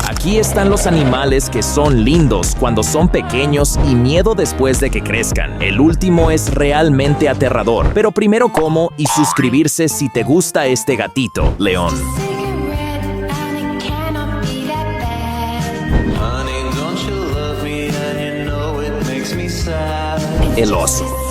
Aquí están los animales que son lindos cuando son pequeños y miedo después de que crezcan. El último es realmente aterrador, pero primero como y suscribirse si te gusta este gatito, león. El oso.